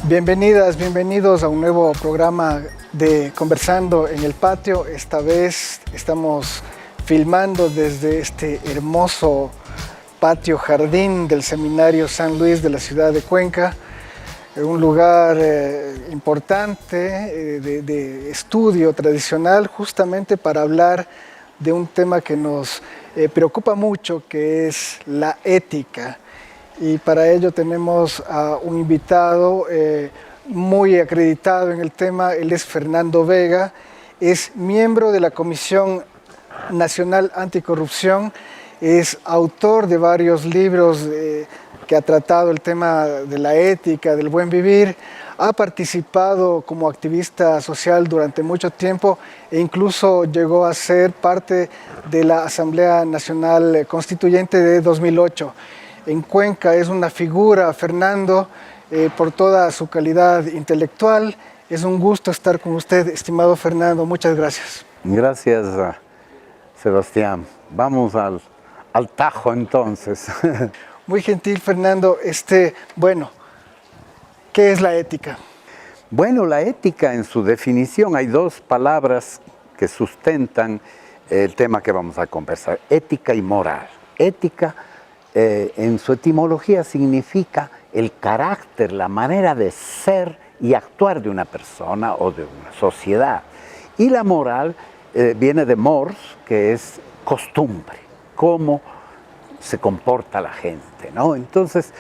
Bienvenidas, bienvenidos a un nuevo programa de Conversando en el Patio. Esta vez estamos filmando desde este hermoso patio jardín del Seminario San Luis de la ciudad de Cuenca, un lugar importante de estudio tradicional, justamente para hablar de un tema que nos preocupa mucho, que es la ética. Y para ello tenemos a un invitado muy acreditado en el tema. Él es Fernando Vega, es miembro de la Comisión Nacional Anticorrupción, es autor de varios libros que ha tratado el tema de la ética, del buen vivir, ha participado como activista social durante mucho tiempo e incluso llegó a ser parte de la Asamblea Nacional Constituyente de 2008. En Cuenca es una figura, Fernando, por toda su calidad intelectual. Es un gusto estar con usted, estimado Fernando. Muchas gracias. Gracias, Sebastián. Vamos al tajo entonces. Muy gentil, Fernando. Bueno, ¿qué es la ética? Bueno, la ética en su definición, hay dos palabras que sustentan el tema que vamos a conversar: ética y moral. Ética, en su etimología, significa el carácter, la manera de ser y actuar de una persona o de una sociedad. Y la moral viene de mors, que es costumbre, cómo se comporta la gente, ¿no? Entonces,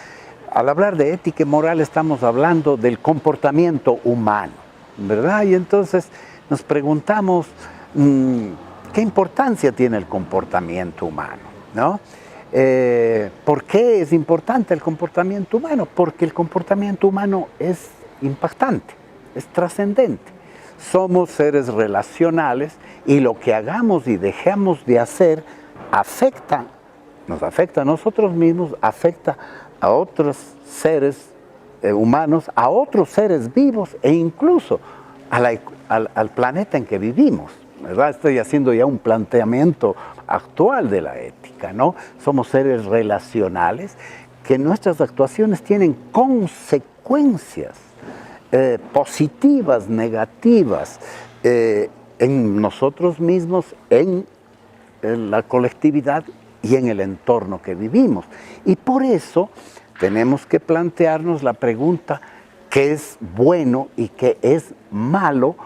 al hablar de ética y moral estamos hablando del comportamiento humano, ¿verdad? Y entonces nos preguntamos, ¿qué importancia tiene el comportamiento humano, ¿no? ¿Por qué es importante el comportamiento humano? Porque el comportamiento humano es impactante, es trascendente. Somos seres relacionales y lo que hagamos y dejemos de hacer nos afecta a nosotros mismos, afecta a otros seres humanos, a otros seres vivos e incluso al planeta en que vivimos, ¿verdad? Estoy haciendo ya un planteamiento actual de la ética, ¿no? Somos seres relacionales, que nuestras actuaciones tienen consecuencias positivas, negativas, en nosotros mismos, en la colectividad y en el entorno que vivimos. Y por eso tenemos que plantearnos la pregunta: ¿qué es bueno y qué es malo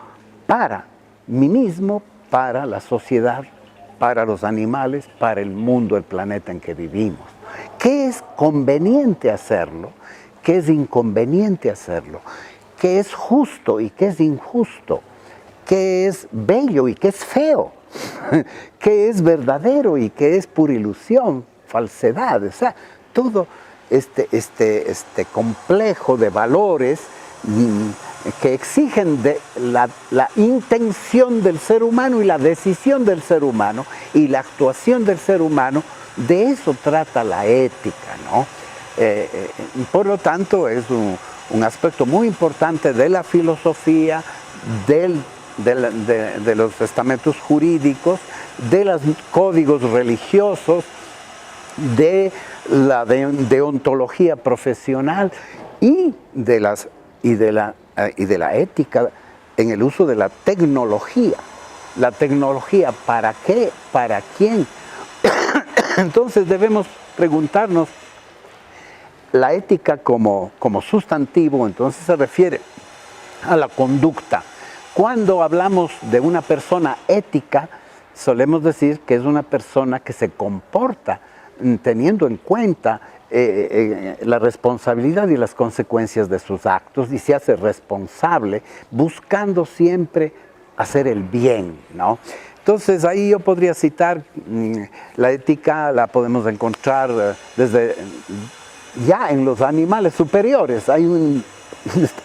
para mí mismo, para la sociedad, para los animales, para el mundo, el planeta en que vivimos? ¿Qué es conveniente hacerlo? ¿Qué es inconveniente hacerlo? ¿Qué es justo y qué es injusto? ¿Qué es bello y qué es feo? ¿Qué es verdadero y qué es pura ilusión, falsedad? O sea, todo este complejo de valores que exigen de la intención del ser humano y la decisión del ser humano y la actuación del ser humano, de eso trata la ética, ¿no? Por lo tanto, es un aspecto muy importante de la filosofía, de los estamentos jurídicos, de los códigos religiosos, de la deontología profesional y de la ética en el uso de la tecnología. La tecnología, ¿para qué? ¿Para quién? Entonces debemos preguntarnos, la ética como sustantivo, entonces se refiere a la conducta. Cuando hablamos de una persona ética, solemos decir que es una persona que se comporta teniendo en cuenta la responsabilidad y las consecuencias de sus actos, y se hace responsable buscando siempre hacer el bien, ¿no? Entonces ahí yo podría citar, la ética la podemos encontrar desde ya en los animales superiores. Hay un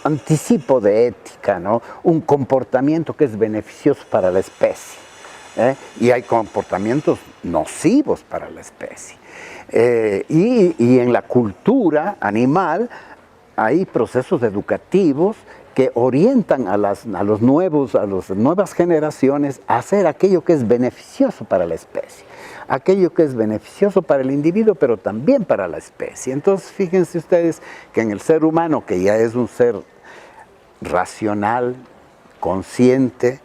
anticipo de ética, ¿no? Un comportamiento que es beneficioso para la especie, y hay comportamientos nocivos para la especie. Y en la cultura animal hay procesos educativos que orientan a las nuevas generaciones a hacer aquello que es beneficioso para la especie, aquello que es beneficioso para el individuo, pero también para la especie. Entonces, fíjense ustedes que en el ser humano, que ya es un ser racional, consciente,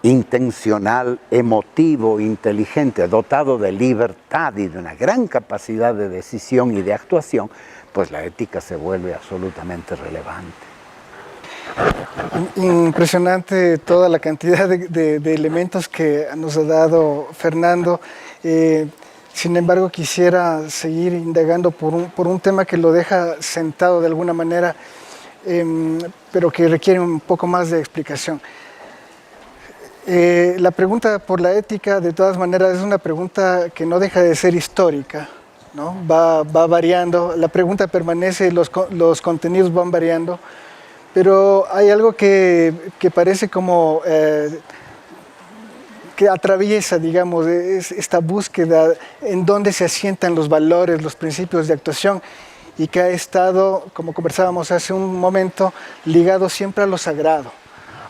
intencional, emotivo, inteligente, dotado de libertad y de una gran capacidad de decisión y de actuación, pues la ética se vuelve absolutamente relevante. Impresionante toda la cantidad de elementos que nos ha dado Fernando. Sin embargo, quisiera seguir indagando por un tema que lo deja sentado de alguna manera, pero que requiere un poco más de explicación. La pregunta por la ética, de todas maneras, es una pregunta que no deja de ser histórica, ¿no? Va variando, la pregunta permanece, los contenidos van variando, pero hay algo que parece como que atraviesa, digamos, esta búsqueda en donde se asientan los valores, los principios de actuación, y que ha estado, como conversábamos hace un momento, ligado siempre a lo sagrado.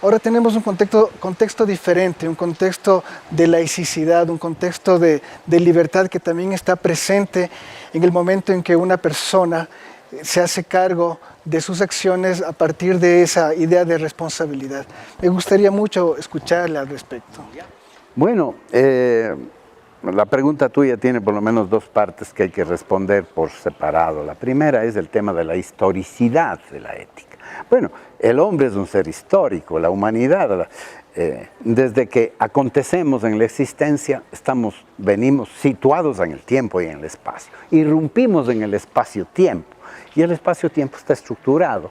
Ahora tenemos un contexto diferente, un contexto de laicidad, un contexto de libertad que también está presente en el momento en que una persona se hace cargo de sus acciones a partir de esa idea de responsabilidad. Me gustaría mucho escucharle al respecto. Bueno, la pregunta tuya tiene por lo menos dos partes que hay que responder por separado. La primera es el tema de la historicidad de la ética. Bueno, el hombre es un ser histórico, la humanidad, desde que acontecemos en la existencia, venimos situados en el tiempo y en el espacio, irrumpimos en el espacio-tiempo, y el espacio-tiempo está estructurado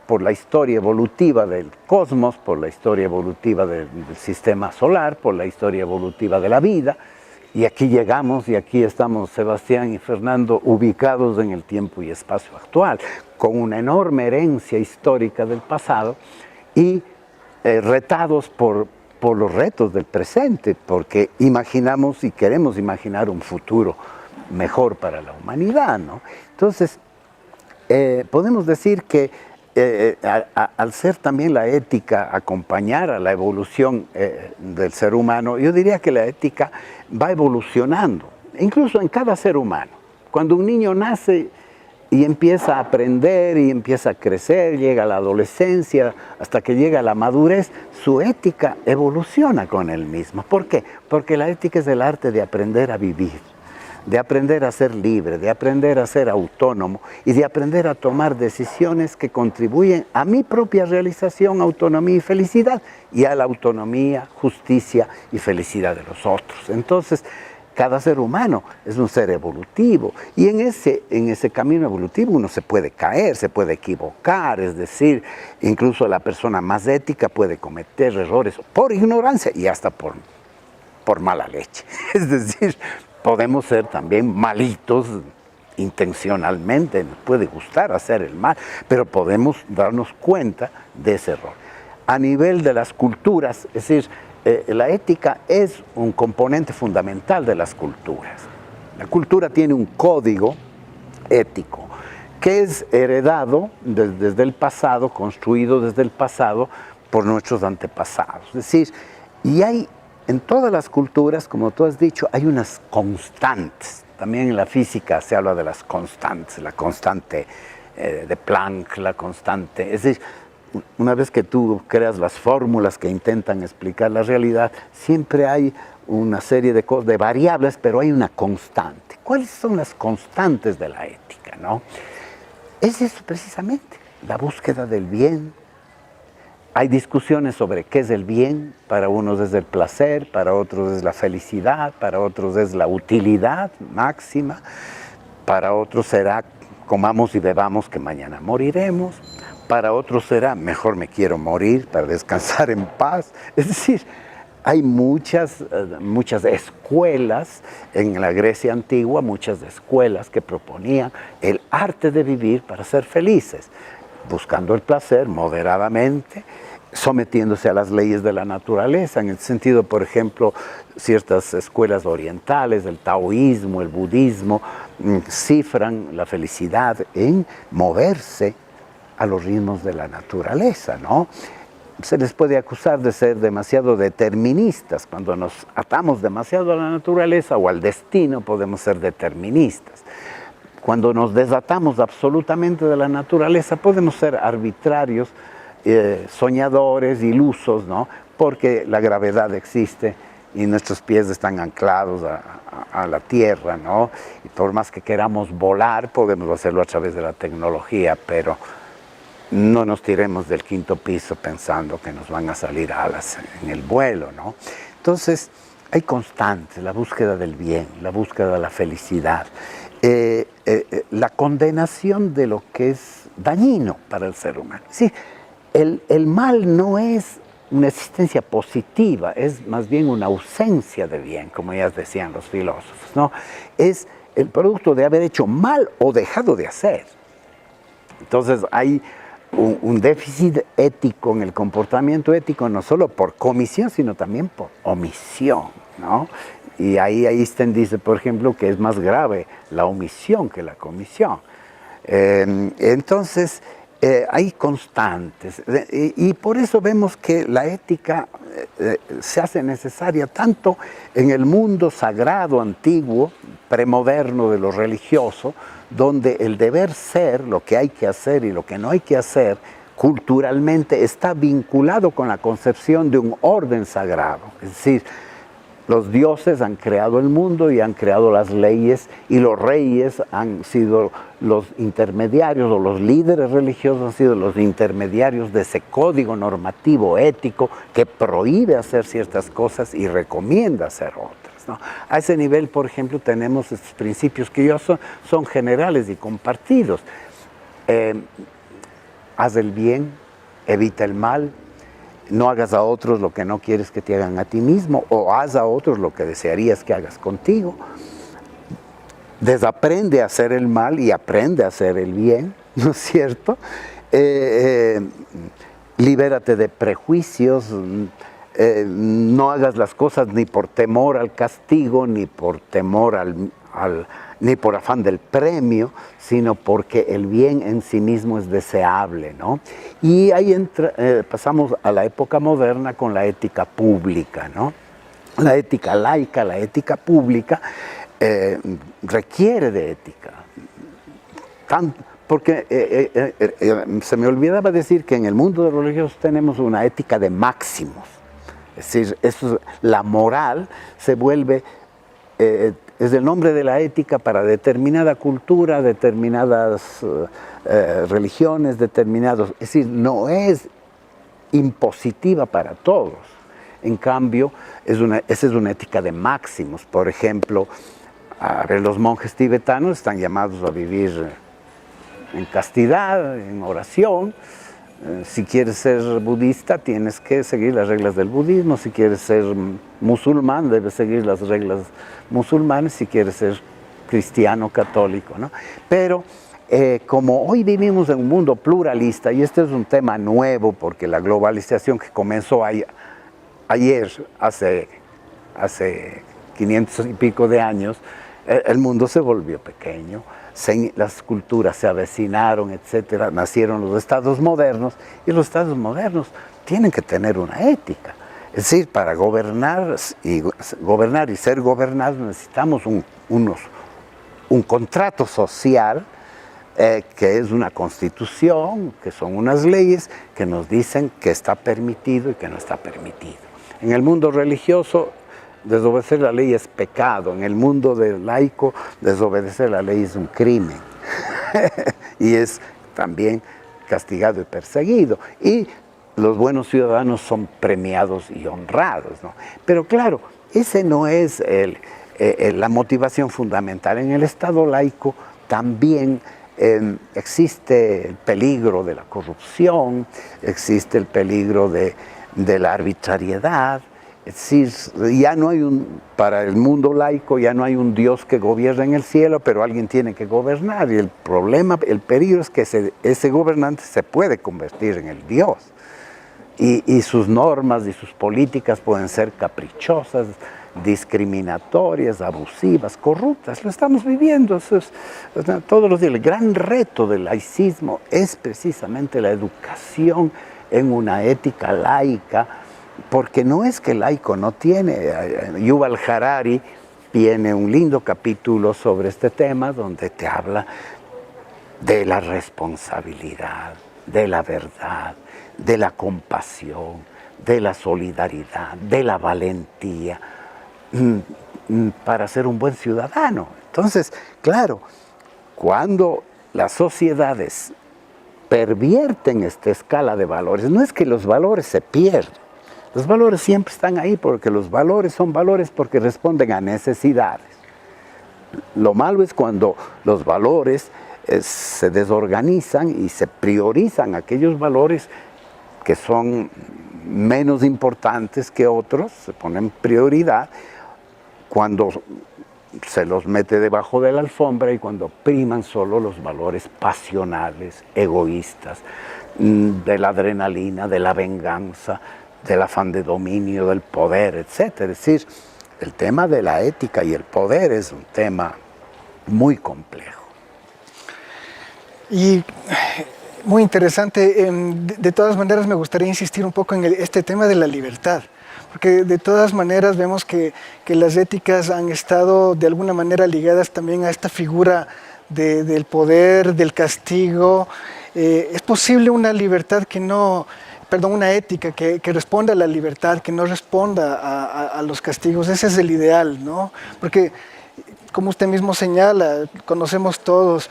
por la historia evolutiva del cosmos, por la historia evolutiva del sistema solar, por la historia evolutiva de la vida, y aquí llegamos y aquí estamos Sebastián y Fernando ubicados en el tiempo y espacio actual, con una enorme herencia histórica del pasado y retados por los retos del presente, porque imaginamos y queremos imaginar un futuro mejor para la humanidad, ¿no? Entonces, podemos decir que al ser también la ética acompañar a la evolución del ser humano, yo diría que la ética va evolucionando, incluso en cada ser humano. Cuando un niño nace y empieza a aprender y empieza a crecer, llega a la adolescencia, hasta que llega a la madurez, su ética evoluciona con él mismo. ¿Por qué? Porque la ética es el arte de aprender a vivir, de aprender a ser libre, de aprender a ser autónomo y de aprender a tomar decisiones que contribuyen a mi propia realización, autonomía y felicidad, y a la autonomía, justicia y felicidad de los otros. Entonces, cada ser humano es un ser evolutivo y en ese camino evolutivo uno se puede caer, se puede equivocar, es decir, incluso la persona más ética puede cometer errores por ignorancia y hasta por mala leche. Es decir, podemos ser también malitos intencionalmente, nos puede gustar hacer el mal, pero podemos darnos cuenta de ese error. A nivel de las culturas, es decir, la ética es un componente fundamental de las culturas. La cultura tiene un código ético que es heredado desde el pasado, construido desde el pasado por nuestros antepasados. Es decir, y hay en todas las culturas, como tú has dicho, hay unas constantes. También en la física se habla de las constantes, la constante de Planck, la constante. Es decir, una vez que tú creas las fórmulas que intentan explicar la realidad, siempre hay una serie de variables, pero hay una constante. ¿Cuáles son las constantes de la ética, no? Es eso precisamente, la búsqueda del bien. Hay discusiones sobre qué es el bien, para unos es el placer, para otros es la felicidad, para otros es la utilidad máxima, para otros será comamos y bebamos que mañana moriremos, para otros será mejor me quiero morir para descansar en paz. Es decir, hay muchas escuelas en la Grecia antigua, muchas escuelas que proponían el arte de vivir para ser felices, buscando el placer moderadamente, sometiéndose a las leyes de la naturaleza. En el sentido, por ejemplo, ciertas escuelas orientales, el taoísmo, el budismo, cifran la felicidad en moverse a los ritmos de la naturaleza, ¿no? Se les puede acusar de ser demasiado deterministas. Cuando nos atamos demasiado a la naturaleza o al destino, podemos ser deterministas. cuando nos desatamos absolutamente de la naturaleza, podemos ser arbitrarios, soñadores, ilusos, ¿no? Porque la gravedad existe y nuestros pies están anclados a la tierra, ¿no? Y por más que queramos volar, podemos hacerlo a través de la tecnología, pero no nos tiremos del 5º piso pensando que nos van a salir alas en el vuelo, ¿no? Entonces, hay constantes, la búsqueda del bien, la búsqueda de la felicidad, la condenación de lo que es dañino para el ser humano. Sí, el mal no es una existencia positiva, es más bien una ausencia de bien, como ya decían los filósofos, ¿no? Es el producto de haber hecho mal o dejado de hacer. Entonces hay un déficit ético en el comportamiento ético, no solo por comisión, sino también por omisión, ¿no? Y ahí Einstein dice, por ejemplo, que es más grave la omisión que la comisión. Entonces, hay constantes, y por eso vemos que la ética se hace necesaria tanto en el mundo sagrado, antiguo, premoderno de lo religioso, donde el deber ser, lo que hay que hacer y lo que no hay que hacer, culturalmente está vinculado con la concepción de un orden sagrado. Es decir, los dioses han creado el mundo y han creado las leyes, y los reyes han sido los intermediarios, o los líderes religiosos han sido los intermediarios de ese código normativo ético que prohíbe hacer ciertas cosas y recomienda hacer otras, ¿no? A ese nivel, por ejemplo, tenemos estos principios que son generales y compartidos. Haz el bien, evita el mal. No hagas a otros lo que no quieres que te hagan a ti mismo, o haz a otros lo que desearías que hagas contigo. Desaprende a hacer el mal y aprende a hacer el bien, ¿no es cierto? Libérate de prejuicios, no hagas las cosas ni por temor al castigo, ni por temor ni por afán del premio, sino porque el bien en sí mismo es deseable, ¿no? Y ahí pasamos a la época moderna con la ética pública, ¿no? La ética laica, la ética pública, requiere de ética. Porque se me olvidaba decir que en el mundo de los religiosos tenemos una ética de máximos. Es decir, la moral se vuelve... es el nombre de la ética para determinada cultura, determinadas religiones, determinados... Es decir, no es impositiva para todos. En cambio, esa es una ética de máximos. Por ejemplo, los monjes tibetanos están llamados a vivir en castidad, en oración. Si quieres ser budista, tienes que seguir las reglas del budismo. Si quieres ser musulmán, debes seguir las reglas musulmanes. Si quieres ser cristiano, católico, ¿no? Pero como hoy vivimos en un mundo pluralista, y este es un tema nuevo, porque la globalización que comenzó ayer, hace 500 y pico de años, el mundo se volvió pequeño. Las culturas se avecinaron, etcétera, nacieron los estados modernos, y los estados modernos tienen que tener una ética. Es decir, para gobernar y ser gobernados necesitamos un contrato social, que es una constitución, que son unas leyes que nos dicen que está permitido y que no está permitido. En el mundo religioso, desobedecer la ley es pecado. En el mundo del laico, desobedecer la ley es un crimen. Y es también castigado y perseguido. Y los buenos ciudadanos son premiados y honrados, ¿no? Pero claro, ese no es la motivación fundamental. En el Estado laico también existe el peligro de la corrupción, existe el peligro de la arbitrariedad. Es decir, para el mundo laico ya no hay un Dios que gobierna en el cielo, pero alguien tiene que gobernar, y el peligro es que ese gobernante se puede convertir en el Dios, y sus normas y sus políticas pueden ser caprichosas, discriminatorias, abusivas, corruptas. Lo estamos viviendo todos los días. El gran reto del laicismo es precisamente la educación en una ética laica, porque no es que el laico no tiene. Yuval Harari viene un lindo capítulo sobre este tema donde te habla de la responsabilidad, de la verdad, de la compasión, de la solidaridad, de la valentía para ser un buen ciudadano. Entonces, claro, cuando las sociedades pervierten esta escala de valores, no es que los valores se pierden, los valores siempre están ahí porque los valores son valores porque responden a necesidades. Lo malo es cuando los valores se desorganizan y se priorizan aquellos valores que son menos importantes que otros, se ponen prioridad cuando se los mete debajo de la alfombra y cuando priman solo los valores pasionales, egoístas, de la adrenalina, de la venganza, del afán de dominio, del poder, etc. Es decir, el tema de la ética y el poder es un tema muy complejo. Y muy interesante. De todas maneras, me gustaría insistir un poco en este tema de la libertad, porque de todas maneras vemos que las éticas han estado de alguna manera ligadas también a esta figura del poder, del castigo. ¿Es posible una libertad que no, perdón, una ética que responda a la libertad, que no responda a los castigos? Ese es el ideal, ¿no? Porque, como usted mismo señala, conocemos todos,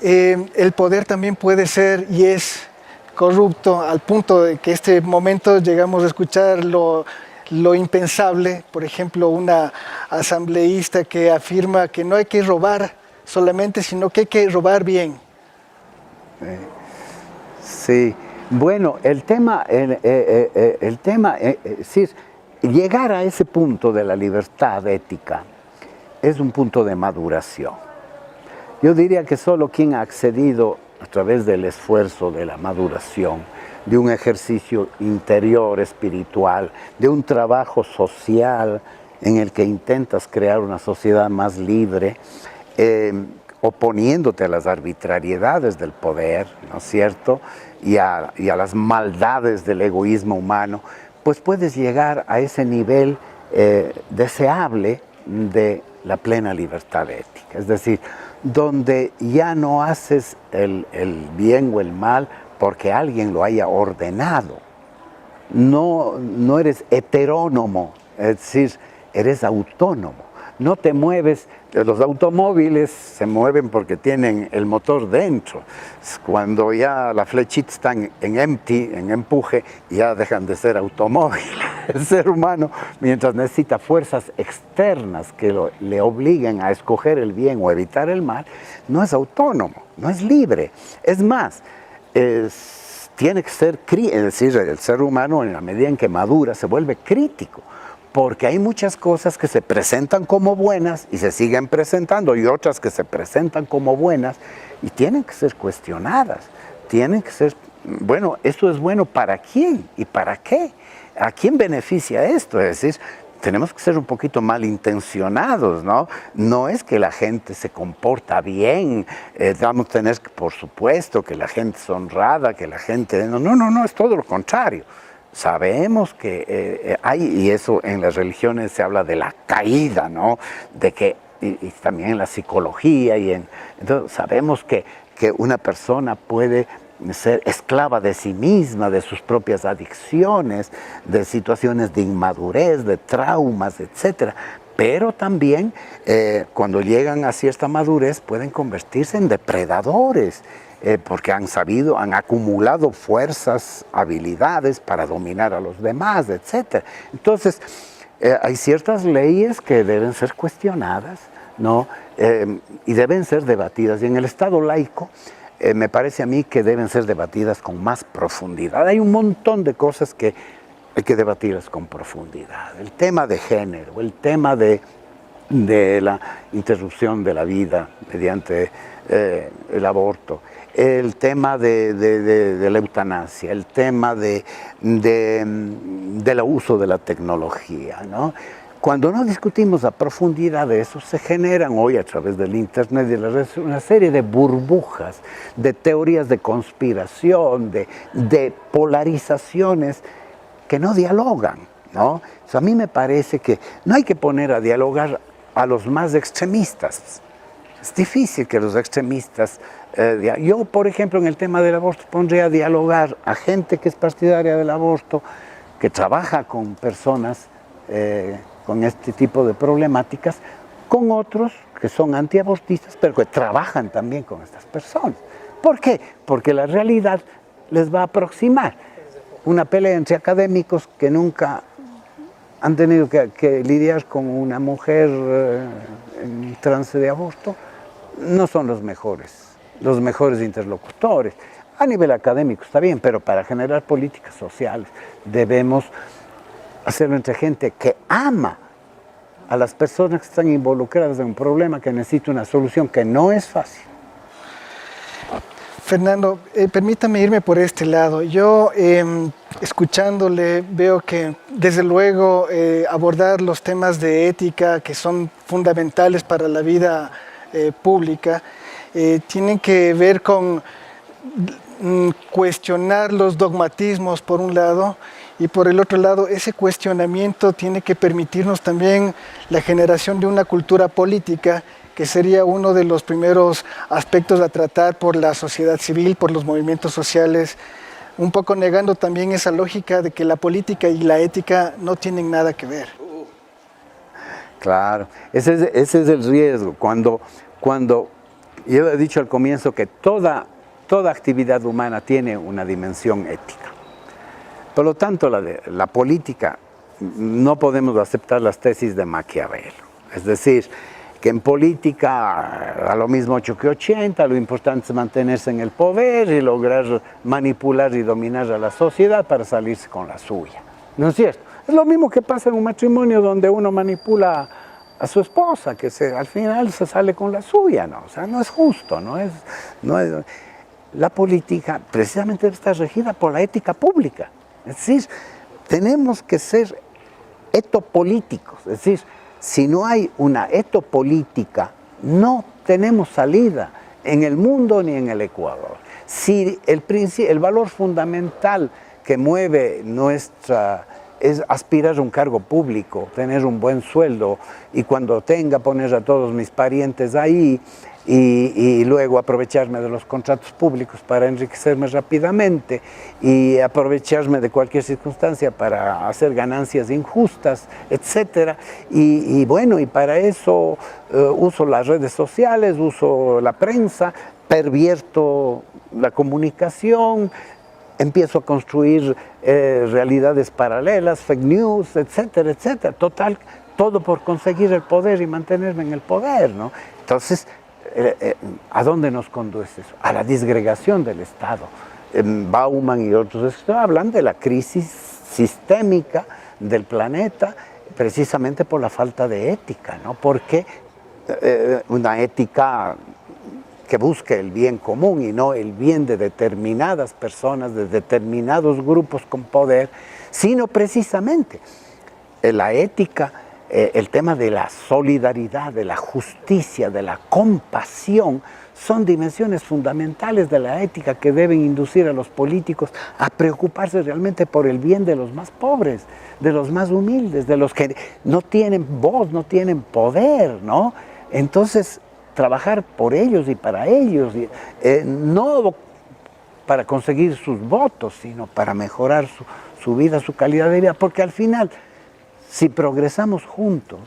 el poder también puede ser y es corrupto al punto de que este momento llegamos a escuchar lo impensable. Por ejemplo, una asambleísta que afirma que no hay que robar solamente, sino que hay que robar bien. Sí, bueno, el tema sí, llegar a ese punto de la libertad ética es un punto de maduración. Yo diría que solo quien ha accedido a través del esfuerzo de la maduración, de un ejercicio interior, espiritual, de un trabajo social en el que intentas crear una sociedad más libre, oponiéndote a las arbitrariedades del poder, ¿no es cierto?, y a las maldades del egoísmo humano, pues puedes llegar a ese nivel deseable de la plena libertad ética. Es decir, donde ya no haces el bien o el mal porque alguien lo haya ordenado. No eres heterónomo, es decir, eres autónomo. No te mueves, los automóviles se mueven porque tienen el motor dentro. Cuando ya la flechita está en empty, en empuje, ya dejan de ser automóviles. El ser humano, mientras necesita fuerzas externas que le obliguen a escoger el bien o evitar el mal, no es autónomo, no es libre. Es más, tiene que ser, es decir, el ser humano en la medida en que madura se vuelve crítico. Porque hay muchas cosas que se presentan como buenas y se siguen presentando y otras que se presentan como buenas y tienen que ser cuestionadas, tienen que ser, bueno, ¿esto es bueno para quién y para qué? ¿A quién beneficia esto? Es decir, tenemos que ser un poquito malintencionados, ¿no? No es que la gente se comporta bien, vamos a tener que, por supuesto, que la gente es honrada, que la gente, no, es todo lo contrario. Sabemos que hay, y eso en las religiones se habla de la caída, ¿no? De que, y también en la psicología, entonces sabemos que una persona puede ser esclava de sí misma, de sus propias adicciones, de situaciones de inmadurez, de traumas, etc. Pero también cuando llegan a cierta madurez pueden convertirse en depredadores, porque han acumulado fuerzas, habilidades para dominar a los demás, etc. Entonces, hay ciertas leyes que deben ser cuestionadas, ¿no? Y deben ser debatidas. Y en el Estado laico, me parece a mí que deben ser debatidas con más profundidad. Hay un montón de cosas que hay que debatirlas con profundidad. El tema de género, el tema de la interrupción de la vida mediante el aborto, el tema de la eutanasia, el tema del uso de la tecnología, ¿no? Cuando no discutimos a profundidad de eso, se generan hoy a través del Internet y de las redes una serie de burbujas, de teorías de conspiración, de polarizaciones que no dialogan, ¿no? O sea, a mí me parece que no hay que poner a dialogar a los más extremistas. Es difícil que los extremistas... yo, por ejemplo, en el tema del aborto pondría a dialogar a gente que es partidaria del aborto, que trabaja con personas con este tipo de problemáticas, con otros que son antiabortistas, pero que trabajan también con estas personas. ¿Por qué? Porque la realidad les va a aproximar. Una pelea entre académicos que nunca han tenido que lidiar con una mujer en trance de aborto, no son los mejores interlocutores. A nivel académico está bien, pero para generar políticas sociales debemos hacerlo entre gente que ama a las personas que están involucradas en un problema que necesita una solución que no es fácil. Fernando, permítame irme por este lado. Yo, escuchándole, veo que desde luego abordar los temas de ética que son fundamentales para la vida pública tienen que ver con cuestionar los dogmatismos por un lado, y por el otro lado ese cuestionamiento tiene que permitirnos también la generación de una cultura política que sería uno de los primeros aspectos a tratar por la sociedad civil, por los movimientos sociales, un poco negando también esa lógica de que la política y la ética no tienen nada que ver. Claro, ese es el riesgo. Cuando yo he dicho al comienzo que toda actividad humana tiene una dimensión ética. Por lo tanto, la política, no podemos aceptar las tesis de Maquiavelo. Es decir, que en política a lo mismo 8 que 80, lo importante es mantenerse en el poder y lograr manipular y dominar a la sociedad para salirse con la suya. ¿No es cierto? Es lo mismo que pasa en un matrimonio donde uno manipula a su esposa, que al final se sale con la suya, ¿no? O sea, no es justo, no es. La política precisamente está regida por la ética pública. Es decir, tenemos que ser etopolíticos, es decir, si no hay una etopolítica, no tenemos salida en el mundo ni en el Ecuador. Si el valor fundamental que mueve es aspirar a un cargo público, tener un buen sueldo y cuando tenga poner a todos mis parientes ahí y luego aprovecharme de los contratos públicos para enriquecerme rápidamente y aprovecharme de cualquier circunstancia para hacer ganancias injustas, etc. Y bueno, y para eso uso las redes sociales, uso la prensa, pervierto la comunicación, empiezo a construir realidades paralelas, fake news, etcétera, etcétera. Total, todo por conseguir el poder y mantenerme en el poder, ¿no? Entonces, ¿a dónde nos conduce eso? A la disgregación del Estado. Bauman y otros hablan de la crisis sistémica del planeta precisamente por la falta de ética, ¿no? Porque una ética que busque el bien común y no el bien de determinadas personas, de determinados grupos con poder, sino precisamente la ética, el tema de la solidaridad, de la justicia, de la compasión, son dimensiones fundamentales de la ética que deben inducir a los políticos a preocuparse realmente por el bien de los más pobres, de los más humildes, de los que no tienen voz, no tienen poder, ¿no? Entonces, trabajar por ellos y para ellos, no para conseguir sus votos, sino para mejorar su vida, su calidad de vida, porque al final, si progresamos juntos,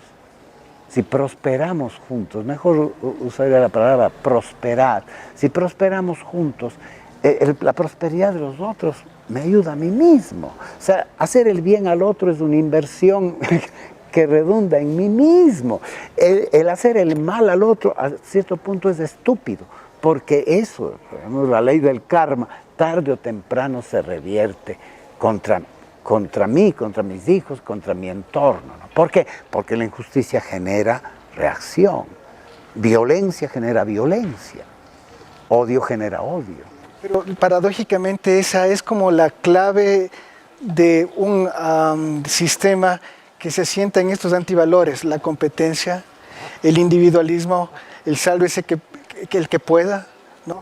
si prosperamos juntos, mejor usaría la palabra prosperar, si prosperamos juntos, la prosperidad de los otros me ayuda a mí mismo. O sea, hacer el bien al otro es una inversión que redunda en mí mismo. El hacer el mal al otro a cierto punto es estúpido, porque eso, la ley del karma, tarde o temprano se revierte contra mí, contra mis hijos, contra mi entorno, ¿no? ¿Por qué? Porque la injusticia genera reacción, violencia genera violencia, odio genera odio. Pero paradójicamente esa es como la clave de un sistema que se asienta en estos antivalores, la competencia, el individualismo, el sálvese el que pueda, ¿no?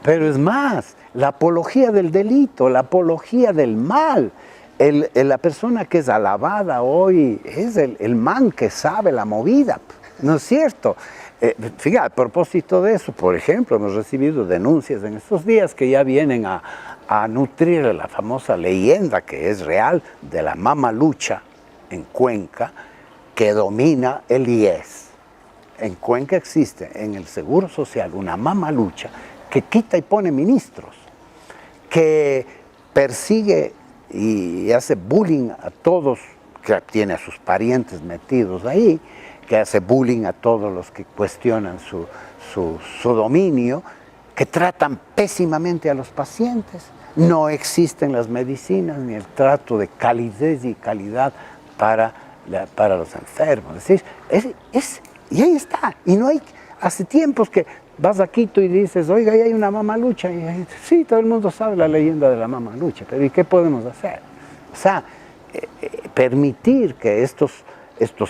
Pero es más, la apología del delito, la apología del mal. La persona que es alabada hoy es el man que sabe la movida. ¿no es cierto? Fíjate, a propósito de eso, por ejemplo, hemos recibido denuncias en estos días que ya vienen a nutrir la famosa leyenda, que es real, de la mamalucha en Cuenca, que domina el IES. En Cuenca existe en el Seguro Social una mamalucha que quita y pone ministros, que persigue y hace bullying a todos, que tiene a sus parientes metidos ahí, que hace bullying a todos los que cuestionan su dominio, que tratan pésimamente a los pacientes. No existen las medicinas ni el trato de calidez y calidad para los enfermos. Es decir, y ahí está. Y no hay, hace tiempos que vas a Quito y dices, oiga, ahí hay una mamalucha. Y sí, todo el mundo sabe la leyenda de la mamalucha, pero ¿y qué podemos hacer? O sea, permitir que estos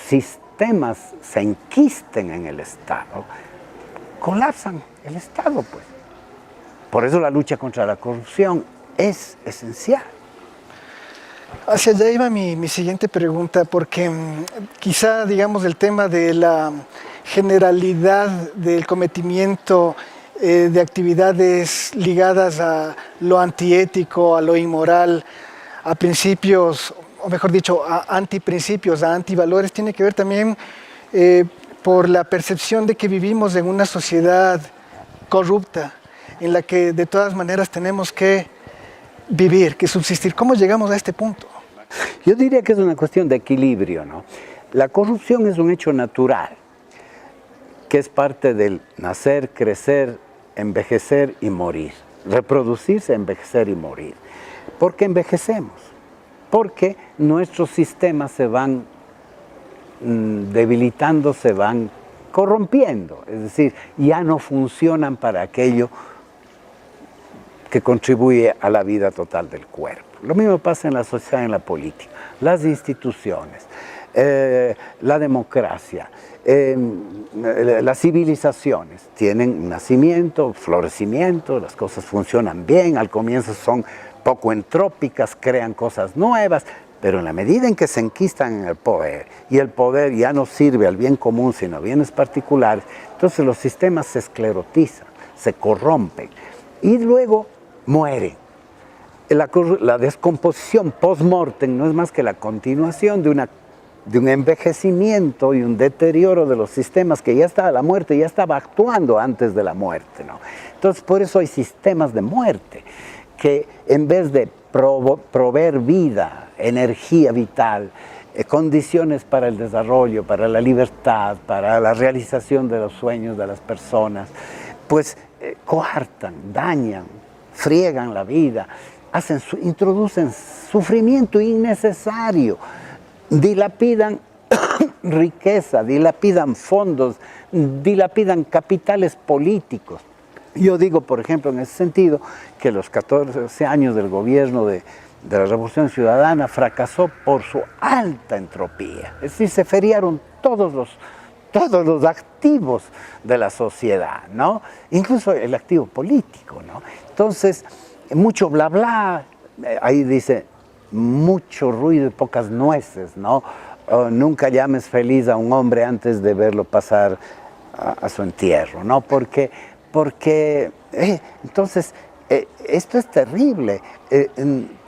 sistemas se enquisten en el Estado, colapsan el Estado, pues. Por eso la lucha contra la corrupción es esencial. Hacia allá iba mi siguiente pregunta, porque quizá, digamos, el tema de la generalidad del cometimiento de actividades ligadas a lo antiético, a lo inmoral, a principios, o mejor dicho, a antiprincipios, a antivalores, tiene que ver también por la percepción de que vivimos en una sociedad corrupta, en la que de todas maneras tenemos que vivir, que subsistir. ¿Cómo llegamos a este punto? Yo diría que es una cuestión de equilibrio, ¿no? La corrupción es un hecho natural, que es parte del nacer, crecer, envejecer y morir. Reproducirse, envejecer y morir. ¿Por qué envejecemos? Porque nuestros sistemas se van debilitando, se van corrompiendo. Es decir, ya no funcionan para aquello que contribuye a la vida total del cuerpo. Lo mismo pasa en la sociedad y en la política. Las instituciones, la democracia, las civilizaciones tienen nacimiento, florecimiento, las cosas funcionan bien, al comienzo son poco entrópicas, crean cosas nuevas, pero en la medida en que se enquistan en el poder, y el poder ya no sirve al bien común, sino a bienes particulares, entonces los sistemas se esclerotizan, se corrompen, y luego mueren. La descomposición post-mortem no es más que la continuación de un envejecimiento y un deterioro de los sistemas que ya estaba la muerte, ya estaba actuando antes de la muerte, ¿no? Entonces, por eso hay sistemas de muerte que en vez de proveer vida, energía vital, condiciones para el desarrollo, para la libertad, para la realización de los sueños de las personas, pues coartan, dañan, friegan la vida, introducen sufrimiento innecesario, dilapidan riqueza, dilapidan fondos, dilapidan capitales políticos. Yo digo, por ejemplo, en ese sentido, que los 14 años del gobierno de la Revolución Ciudadana fracasó por su alta entropía. Es decir, se feriaron todos los activos de la sociedad, ¿no? Incluso el activo político, ¿no? Entonces, mucho bla bla, ahí dice, mucho ruido y pocas nueces, ¿no? Nunca llames feliz a un hombre antes de verlo pasar a su entierro, ¿no? Porque entonces, esto es terrible.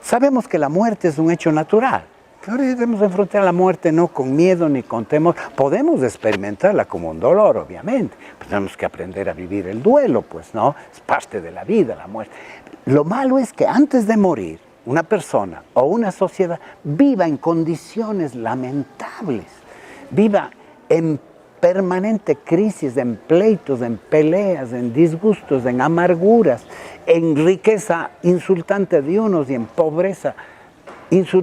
Sabemos que la muerte es un hecho natural, pero debemos enfrentar la muerte no con miedo ni con temor. Podemos experimentarla como un dolor, obviamente, pero tenemos que aprender a vivir el duelo, pues, ¿no? Es parte de la vida, la muerte. Lo malo es que antes de morir, una persona o una sociedad viva en condiciones lamentables, viva en permanente crisis, en pleitos, en peleas, en disgustos, en amarguras, en riqueza insultante de unos y en pobreza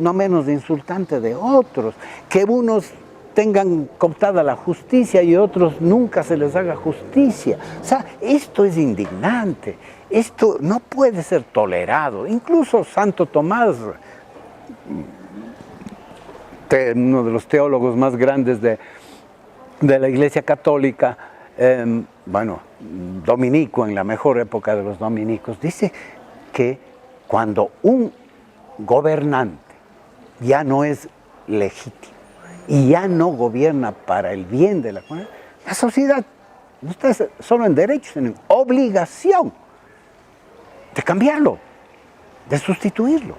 no menos insultante de otros, que unos tengan cooptada la justicia y otros nunca se les haga justicia. O sea, esto es indignante, esto no puede ser tolerado. Incluso Santo Tomás, uno de los teólogos más grandes de la Iglesia Católica, dominico, en la mejor época de los dominicos, dice que cuando un gobernante ya no es legítimo y ya no gobierna para el bien de la comunidad, La sociedad no está solo en derecho, sino en obligación de cambiarlo, de sustituirlo.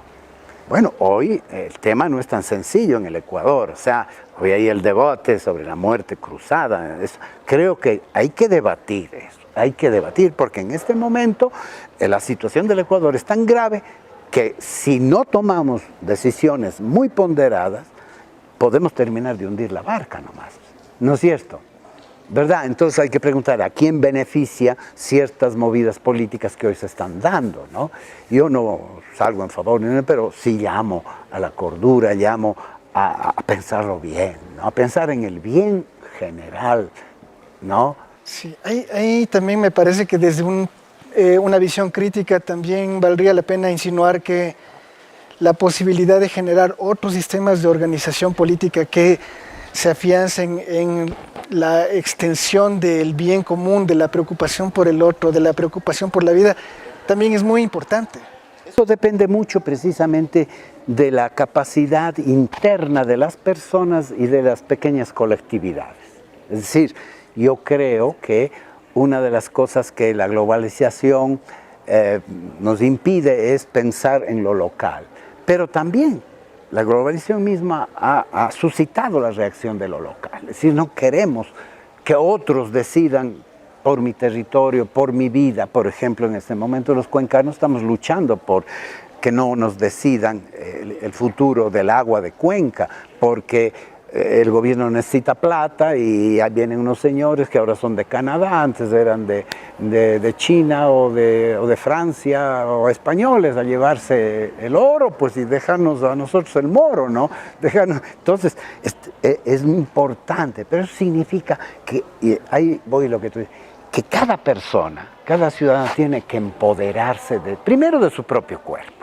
Bueno, hoy el tema no es tan sencillo en el Ecuador, o sea, hoy hay el debate sobre la muerte cruzada. Creo que hay que debatir eso, hay que debatir, porque en este momento la situación del Ecuador es tan grave que si no tomamos decisiones muy ponderadas, podemos terminar de hundir la barca nomás, ¿no es cierto? ¿Verdad? Entonces hay que preguntar a quién beneficia ciertas movidas políticas que hoy se están dando, ¿no? Yo no salgo en favor, pero sí llamo a la cordura, llamo a pensarlo bien, ¿no? A pensar en el bien general, ¿no? Sí, ahí también me parece que desde una visión crítica también valdría la pena insinuar que la posibilidad de generar otros sistemas de organización política que se afiancen en la extensión del bien común, de la preocupación por el otro, de la preocupación por la vida, también es muy importante. Eso depende mucho precisamente de la capacidad interna de las personas y de las pequeñas colectividades. Es decir, yo creo que una de las cosas que la globalización nos impide es pensar en lo local, pero también la globalización misma ha suscitado la reacción de lo local. Es decir, no queremos que otros decidan por mi territorio, por mi vida. Por ejemplo, en este momento los cuencanos estamos luchando por que no nos decidan el futuro del agua de Cuenca, porque el gobierno necesita plata y ahí vienen unos señores que ahora son de Canadá, antes eran de China o de Francia o españoles a llevarse el oro, pues, y dejarnos a nosotros el moro, ¿no? Entonces, es muy importante, pero eso significa que, y ahí voy a lo que tú dices, que cada persona, cada ciudadano tiene que empoderarse primero de su propio cuerpo,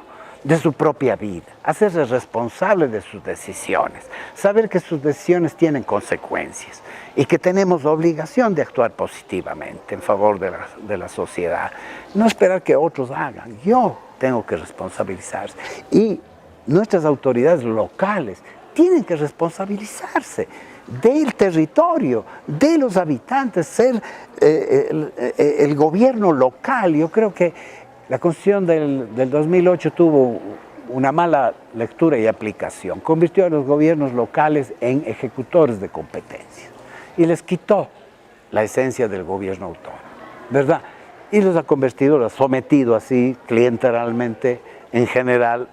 de su propia vida, hacerse responsable de sus decisiones, saber que sus decisiones tienen consecuencias y que tenemos obligación de actuar positivamente en favor de la sociedad. No esperar que otros hagan, yo tengo que responsabilizarse. Y nuestras autoridades locales tienen que responsabilizarse del territorio, de los habitantes, ser el gobierno local. Yo creo que la Constitución del 2008 tuvo una mala lectura y aplicación. Convirtió a los gobiernos locales en ejecutores de competencias y les quitó la esencia del gobierno autónomo, ¿verdad? Y los ha convertido, los ha sometido así clientelarmente en general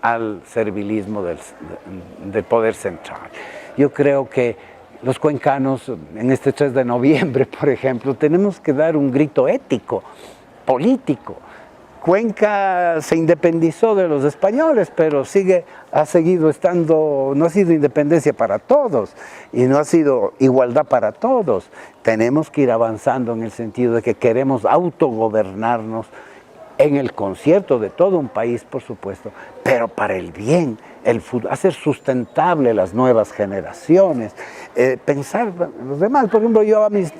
al servilismo del poder central. Yo creo que los cuencanos en este 3 de noviembre, por ejemplo, tenemos que dar un grito ético, político. Cuenca se independizó de los españoles, pero ha seguido estando, no ha sido independencia para todos y no ha sido igualdad para todos. Tenemos que ir avanzando en el sentido de que queremos autogobernarnos en el concierto de todo un país, por supuesto, pero para el bien, hacer sustentable las nuevas generaciones, pensar en los demás. Por ejemplo, yo a mis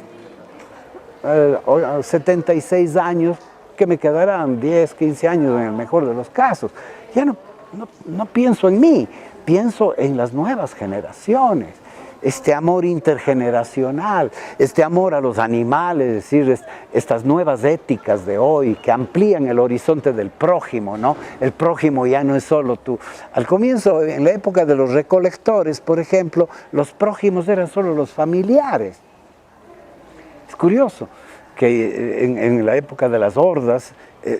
76 años, que me quedarán 10, 15 años en el mejor de los casos, ya no pienso en mí, pienso en las nuevas generaciones. Este amor intergeneracional, este amor a los animales, es decir, estas nuevas éticas de hoy que amplían el horizonte del prójimo, ¿no? El prójimo ya no es solo tú. Al comienzo, en la época de los recolectores, por ejemplo, los prójimos eran solo los familiares. Es curioso que en la época de las hordas,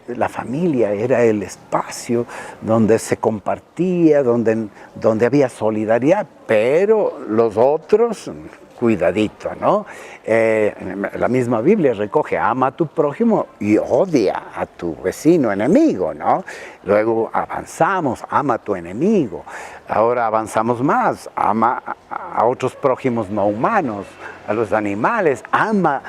la familia era el espacio donde se compartía, donde había solidaridad, pero los otros, cuidadito, ¿no? La misma Biblia recoge, ama a tu prójimo y odia a tu vecino enemigo, ¿no? Luego avanzamos, ama a tu enemigo. Ahora avanzamos más, ama a otros prójimos no humanos, a los animales, ama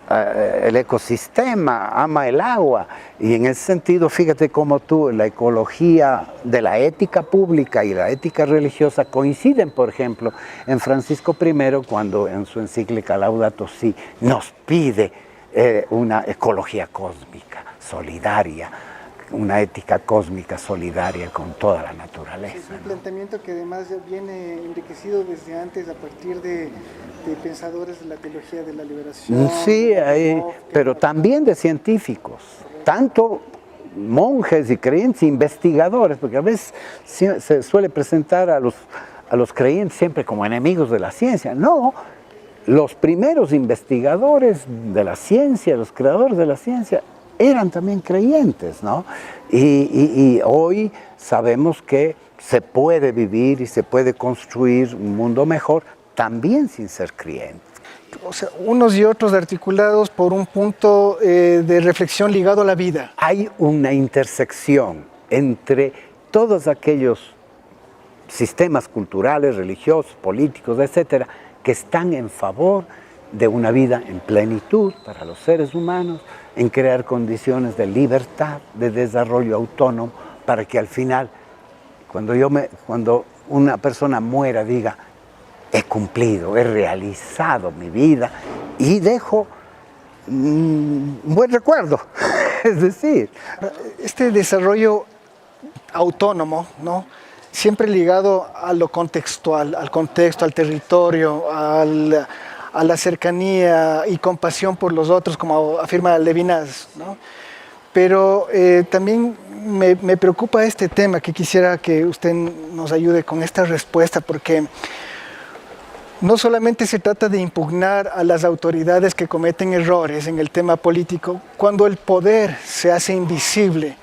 el ecosistema, ama el agua. Y en ese sentido, fíjate cómo la ecología de la ética pública y la ética religiosa coinciden. Por ejemplo, en Francisco I, cuando en su encíclica Laudato Si nos pide una ecología cósmica, solidaria, una ética cósmica solidaria con toda la naturaleza. Es un planteamiento que además viene enriquecido desde antes a partir de pensadores de la teología de la liberación. Sí, pero también de científicos, tanto monjes y creyentes, investigadores, porque a veces se suele presentar a los creyentes siempre como enemigos de la ciencia. No, los primeros investigadores de la ciencia, los creadores de la ciencia, eran también creyentes, ¿no? Y hoy sabemos que se puede vivir y se puede construir un mundo mejor también sin ser creyente. O sea, unos y otros articulados por un punto de reflexión ligado a la vida. Hay una intersección entre todos aquellos sistemas culturales, religiosos, políticos, etcétera, que están en favor de una vida en plenitud para los seres humanos, en crear condiciones de libertad, de desarrollo autónomo, para que al final, cuando una persona muera, diga, he cumplido, he realizado mi vida y dejo un buen recuerdo. Es decir, este desarrollo autónomo, ¿no? Siempre ligado a lo contextual, al contexto, al territorio, a la cercanía y compasión por los otros, como afirma Levinas, ¿no? Pero también me preocupa este tema, que quisiera que usted nos ayude con esta respuesta, porque no solamente se trata de impugnar a las autoridades que cometen errores en el tema político, cuando el poder se hace invisible,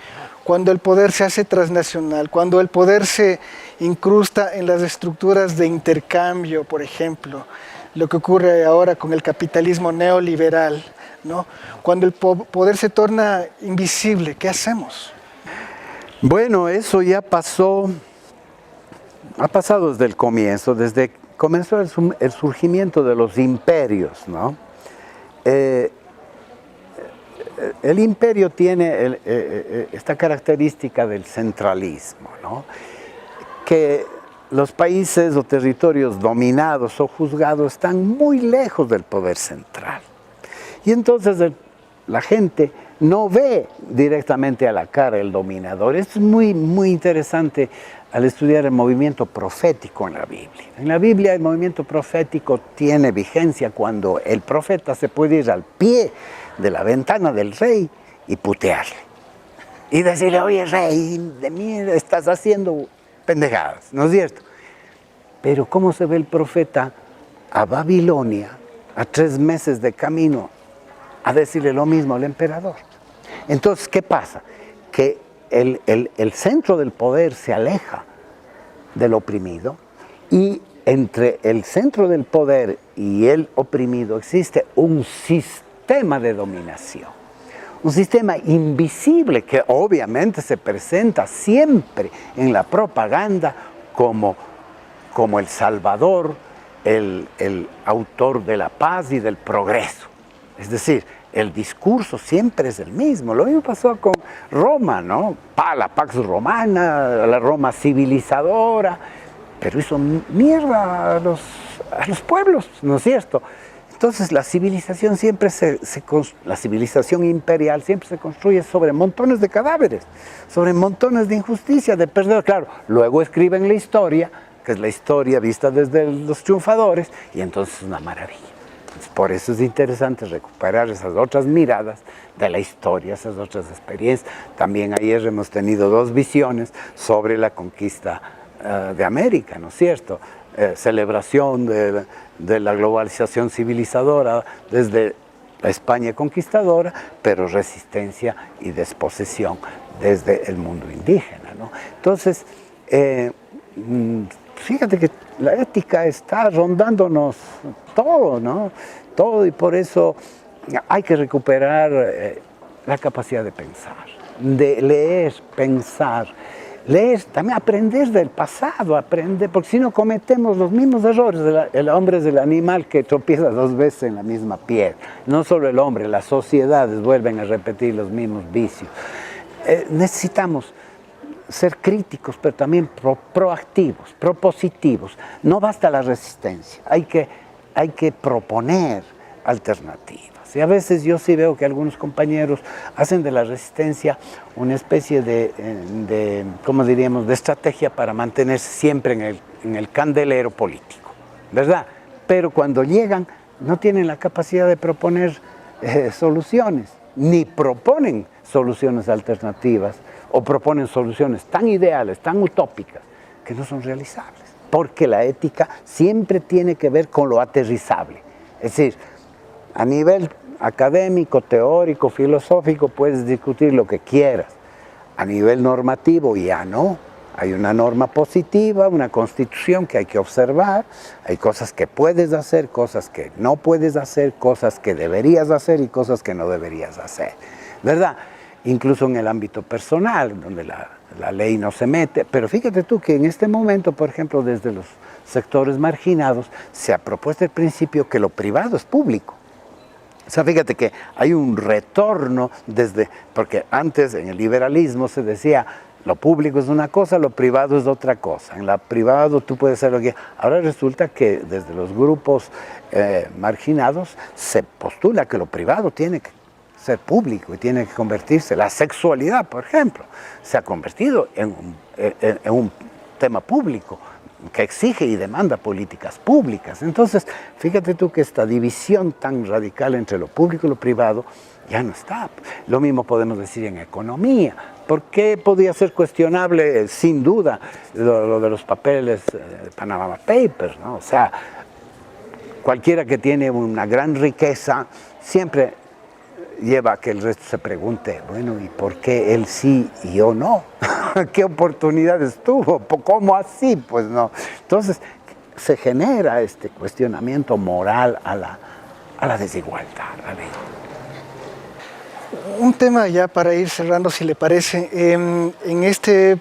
cuando el poder se hace transnacional, cuando el poder se incrusta en las estructuras de intercambio, por ejemplo, lo que ocurre ahora con el capitalismo neoliberal, ¿no? Cuando el poder se torna invisible, ¿qué hacemos? Bueno, eso ya pasó, ha pasado desde el comienzo, desde que comenzó el surgimiento de los imperios, ¿no? El imperio tiene esta característica del centralismo, ¿no? Que los países o territorios dominados o juzgados están muy lejos del poder central. Y entonces la gente no ve directamente a la cara el dominador. Es muy, muy interesante al estudiar el movimiento profético en la Biblia. En la Biblia el movimiento profético tiene vigencia cuando el profeta se puede ir al pie de la ventana del rey y putearle. Y decirle, oye rey, de mí estás haciendo pendejadas, ¿no es cierto? Pero ¿cómo se ve el profeta a Babilonia, a 3 meses de camino, a decirle lo mismo al emperador? Entonces, ¿qué pasa? Que el centro del poder se aleja del oprimido y entre el centro del poder y el oprimido existe un sistema de dominación, un sistema invisible que obviamente se presenta siempre en la propaganda como el salvador, el autor de la paz y del progreso. Es decir, el discurso siempre es el mismo. Lo mismo pasó con Roma, ¿no? La Pax Romana, la Roma civilizadora, pero hizo mierda a los pueblos, ¿no es cierto? Entonces la civilización siempre la civilización imperial siempre se construye sobre montones de cadáveres, sobre montones de injusticia, de perdedores. Claro, luego escriben la historia, que es la historia vista desde los triunfadores, y entonces es una maravilla. Por eso es interesante recuperar esas otras miradas de la historia, esas otras experiencias. También ayer hemos tenido 2 visiones sobre la conquista de América, ¿no es cierto? Celebración de la globalización civilizadora desde la España conquistadora, pero resistencia y desposesión desde el mundo indígena, ¿no? Entonces, fíjate que la ética está rondándonos todo, ¿no? Todo, y por eso hay que recuperar la capacidad de pensar, de leer, pensar, leer, también aprender del pasado, aprender, porque si no cometemos los mismos errores. El hombre es el animal que tropieza 2 veces en la misma piedra. No solo el hombre, las sociedades vuelven a repetir los mismos vicios. Necesitamos ser críticos, pero también proactivos, propositivos. No basta la resistencia, hay que proponer, alternativas. Y a veces yo sí veo que algunos compañeros hacen de la resistencia una especie de ¿cómo diríamos?, de estrategia para mantenerse siempre en el candelero político, ¿verdad? Pero cuando llegan no tienen la capacidad de proponer soluciones, ni proponen soluciones alternativas, o proponen soluciones tan ideales, tan utópicas, que no son realizables. Porque la ética siempre tiene que ver con lo aterrizable. Es decir, a nivel académico, teórico, filosófico, puedes discutir lo que quieras. A nivel normativo ya no. Hay una norma positiva, una constitución que hay que observar, hay cosas que puedes hacer, cosas que no puedes hacer, cosas que deberías hacer y cosas que no deberías hacer, ¿verdad? Incluso en el ámbito personal, donde la ley no se mete, pero fíjate tú que en este momento, por ejemplo, desde los sectores marginados, se ha propuesto el principio que lo privado es público. O sea, fíjate que hay un retorno porque antes en el liberalismo se decía, lo público es una cosa, lo privado es otra cosa. En lo privado tú puedes hacer lo que... Ahora resulta que desde los grupos marginados se postula que lo privado tiene que ser público y tiene que convertirse. La sexualidad, por ejemplo, se ha convertido en un tema público que exige y demanda políticas públicas. Entonces, fíjate tú que esta división tan radical entre lo público y lo privado ya no está. Lo mismo podemos decir en economía. ¿Por qué podía ser cuestionable, sin duda, lo de los papeles de Panama Papers, ¿no? O sea, cualquiera que tiene una gran riqueza siempre lleva a que el resto se pregunte, bueno, ¿y por qué él sí y yo no? ¿Qué oportunidades tuvo? ¿Cómo así? Pues no. Entonces, se genera este cuestionamiento moral a la desigualdad. Un tema ya para ir cerrando, si le parece, en este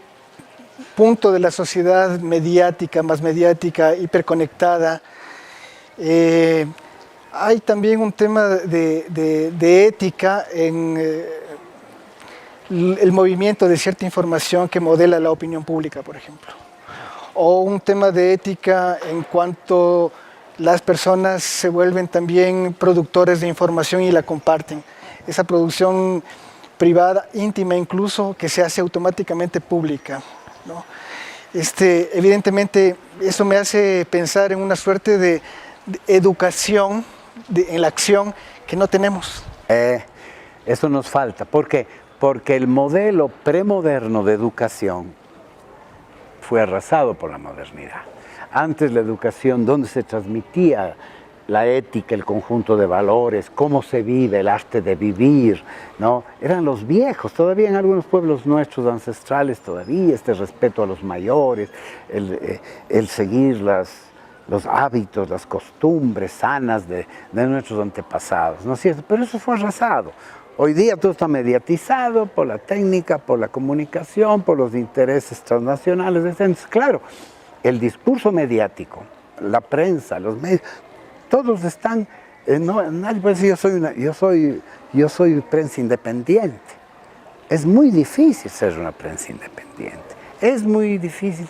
punto de la sociedad mediática, más mediática, hiperconectada, hay también un tema de ética en el movimiento de cierta información que modela la opinión pública, por ejemplo. O un tema de ética en cuanto las personas se vuelven también productores de información y la comparten. Esa producción privada, íntima incluso, que se hace automáticamente pública, ¿no? Evidentemente, eso me hace pensar en una suerte de educación en la acción que no tenemos. Eso nos falta. ¿Por qué? Porque el modelo premoderno de educación fue arrasado por la modernidad. Antes la educación, donde se transmitía la ética, el conjunto de valores, cómo se vive, el arte de vivir, ¿no? Eran los viejos, todavía en algunos pueblos nuestros ancestrales, todavía este respeto a los mayores, el seguir los hábitos, las costumbres sanas de nuestros antepasados, ¿no es cierto? Pero eso fue arrasado. Hoy día todo está mediatizado por la técnica, por la comunicación, por los intereses transnacionales. Entonces, claro, el discurso mediático, la prensa, los medios, todos están, nadie puede decir yo soy prensa independiente. Es muy difícil ser una prensa independiente. Es muy difícil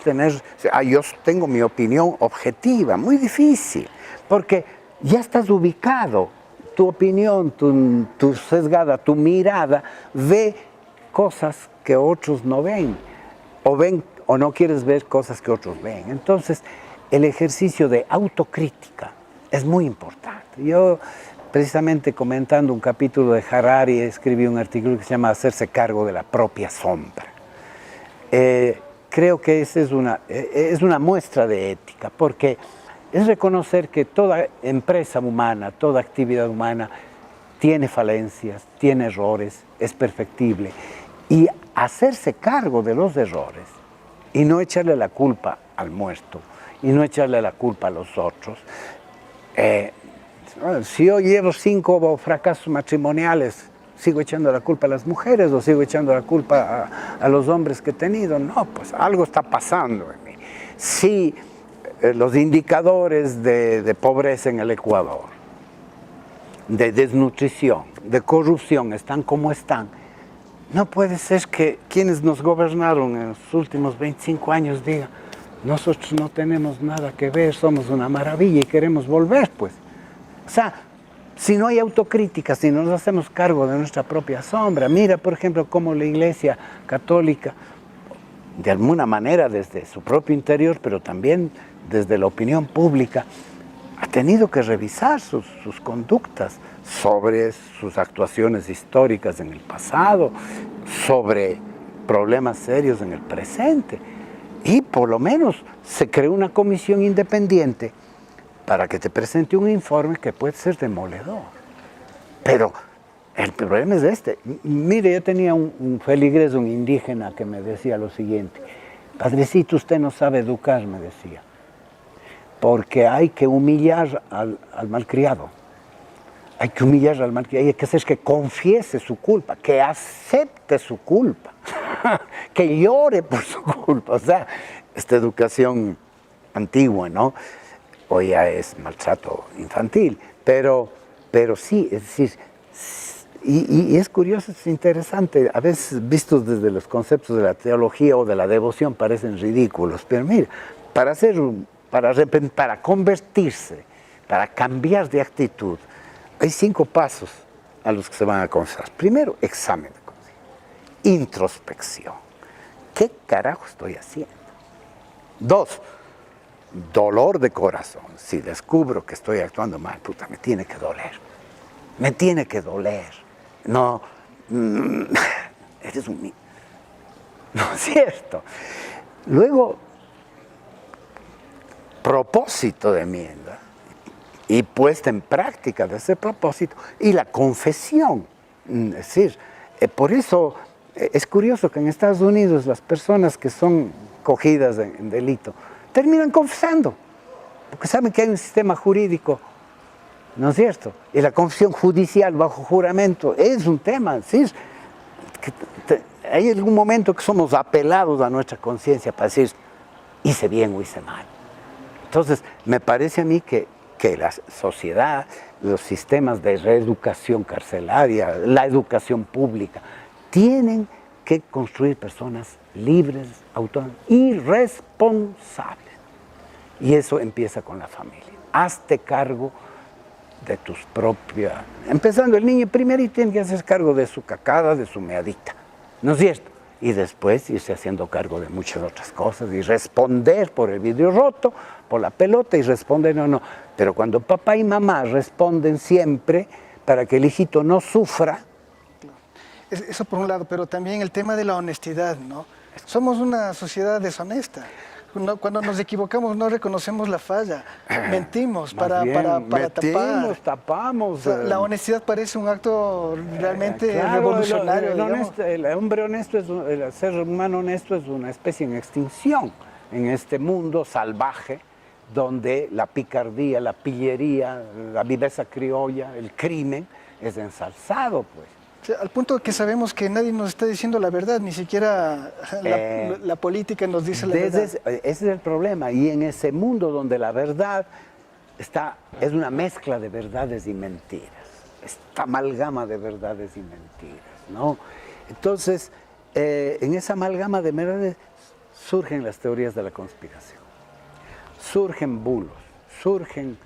yo tengo mi opinión objetiva, muy difícil, porque ya estás ubicado. Tu opinión, tu sesgada, tu mirada, ve cosas que otros no ven, o no quieres ver cosas que otros ven. Entonces, el ejercicio de autocrítica es muy importante. Yo, precisamente comentando un capítulo de Harari, escribí un artículo que se llama Hacerse cargo de la propia sombra. Creo que esa es una muestra de ética, porque es reconocer que toda empresa humana, toda actividad humana tiene falencias, tiene errores, es perfectible. Y hacerse cargo de los errores y no echarle la culpa al muerto y no echarle la culpa a los otros. Si yo llevo 5 fracasos matrimoniales, ¿sigo echando la culpa a las mujeres o sigo echando la culpa a los hombres que he tenido? No, pues algo está pasando en mí. Sí, los indicadores de pobreza en el Ecuador, de desnutrición, de corrupción, están como están. No puede ser que quienes nos gobernaron en los últimos 25 años digan, nosotros no tenemos nada que ver, somos una maravilla y queremos volver, pues. O sea, Si no hay autocrítica, si no nos hacemos cargo de nuestra propia sombra. Mira, por ejemplo, cómo la Iglesia Católica, de alguna manera desde su propio interior, pero también desde la opinión pública, ha tenido que revisar sus conductas sobre sus actuaciones históricas en el pasado, sobre problemas serios en el presente. Y por lo menos se creó una comisión independiente para que te presente un informe que puede ser demoledor. Pero el problema es este. Mire, yo tenía un feligres, un indígena, que me decía lo siguiente: padrecito, usted no sabe educar, me decía, porque hay que humillar al malcriado. Hay que humillar al malcriado, hay que hacer que confiese su culpa, que acepte su culpa, que llore por su culpa. O sea, esta educación antigua, ¿no? Hoy ya es maltrato infantil, pero sí, es decir, y es curioso, es interesante, a veces vistos desde los conceptos de la teología o de la devoción parecen ridículos, pero mira, para convertirse, para cambiar de actitud, hay 5 pasos a los que se van a confesar. Primero, examen de conciencia, introspección. ¿Qué carajo estoy haciendo? 2, dolor de corazón. Si descubro que estoy actuando mal, puta, me tiene que doler. Me tiene que doler. No, eres un... No es cierto. Luego, propósito de enmienda y puesta en práctica de ese propósito, y la confesión. Es decir, por eso es curioso que en Estados Unidos las personas que son cogidas en delito terminan confesando, porque saben que hay un sistema jurídico, ¿no es cierto? Y la confesión judicial bajo juramento es un tema, ¿sí? Hay algún momento que somos apelados a nuestra conciencia para decir, hice bien o hice mal. Entonces, me parece a mí que la sociedad, los sistemas de reeducación carcelaria, la educación pública, tienen que construir personas libres, autónomas y responsables. Y eso empieza con la familia. Hazte cargo de tus propias... Empezando, el niño primero tiene que hacerse cargo de su cacada, de su meadita, ¿no es cierto? Y después irse haciendo cargo de muchas otras cosas y responder por el vidrio roto, por la pelota, y responder no. Pero cuando papá y mamá responden siempre para que el hijito no sufra... Eso por un lado, pero también el tema de la honestidad, ¿no? Somos una sociedad deshonesta. Cuando nos equivocamos no reconocemos la falla, mentimos para tapar. Tapamos. O sea, la honestidad parece un acto realmente revolucionario. El hombre honesto, el ser humano honesto es una especie en extinción en este mundo salvaje donde la picardía, la pillería, la viveza criolla, el crimen es ensalzado, pues. O sea, al punto que sabemos que nadie nos está diciendo la verdad, ni siquiera la política nos dice la verdad. Ese es el problema, y en ese mundo donde la verdad es una mezcla de verdades y mentiras, esta amalgama de verdades y mentiras, ¿no? Entonces, en esa amalgama de verdades surgen las teorías de la conspiración, surgen bulos, surgen...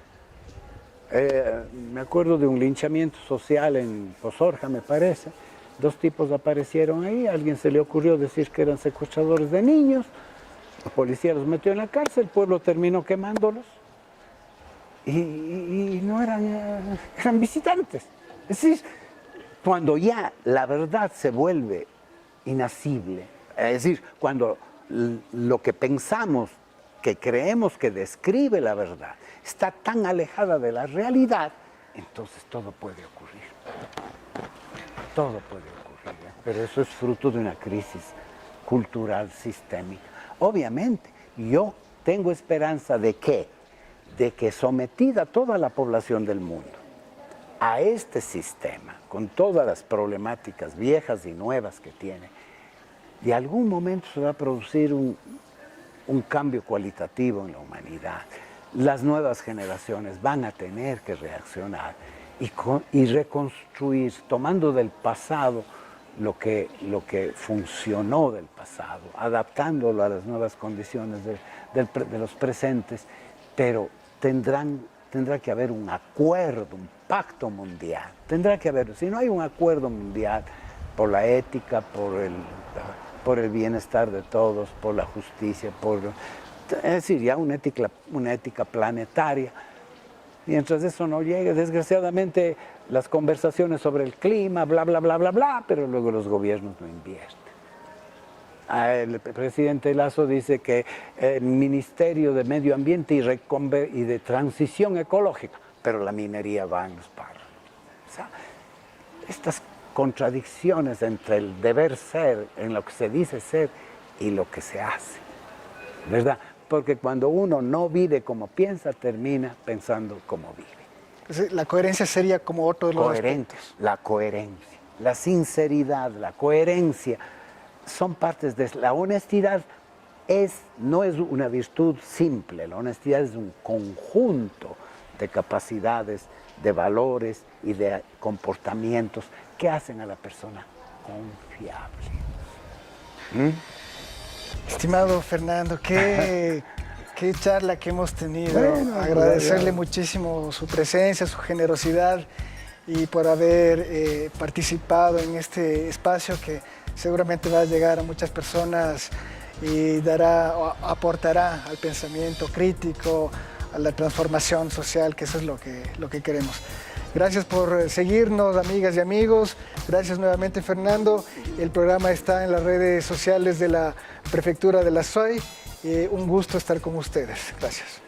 me acuerdo de un linchamiento social en Pozorja, me parece. 2 tipos aparecieron ahí, a alguien se le ocurrió decir que eran secuestradores de niños, la policía los metió en la cárcel, el pueblo terminó quemándolos y no eran visitantes. Es decir, cuando ya la verdad se vuelve inasible, es decir, cuando lo que pensamos, que creemos que describe la verdad, está tan alejada de la realidad, entonces todo puede ocurrir. Todo puede ocurrir, ¿eh? Pero eso es fruto de una crisis cultural sistémica. Obviamente, yo tengo esperanza de que sometida toda la población del mundo a este sistema, con todas las problemáticas viejas y nuevas que tiene, de algún momento se va a producir un cambio cualitativo en la humanidad. Las nuevas generaciones van a tener que reaccionar y reconstruir, tomando del pasado lo que funcionó del pasado, adaptándolo a las nuevas condiciones de los presentes, pero tendrán tendrá que haber un acuerdo, un pacto mundial. Tendrá que haber, si no hay un acuerdo mundial por la ética, por el bienestar de todos, por la justicia, es decir, ya una ética planetaria. Mientras eso no llegue, desgraciadamente, las conversaciones sobre el clima, bla, bla, bla, bla, bla, pero luego los gobiernos no invierten. El presidente Lasso dice que el Ministerio de Medio Ambiente y de Transición Ecológica, pero la minería va en los páramos. O sea, estas contradicciones entre el deber ser, en lo que se dice ser, y lo que se hace, ¿verdad? Porque cuando uno no vive como piensa, termina pensando como vive. La coherencia sería como otro de los aspectos. La coherencia, la sinceridad, la coherencia, son partes de la honestidad. No es una virtud simple, la honestidad es un conjunto de capacidades, de valores y de comportamientos que hacen a la persona confiable. Estimado Fernando, qué charla que hemos tenido. Bueno, agradecerle muchísimo su presencia, su generosidad y por haber participado en este espacio que seguramente va a llegar a muchas personas y aportará al pensamiento crítico, a la transformación social, que eso es lo que queremos. Gracias por seguirnos, amigas y amigos. Gracias nuevamente, Fernando. El programa está en las redes sociales de la Prefectura de la SOI. Un gusto estar con ustedes. Gracias.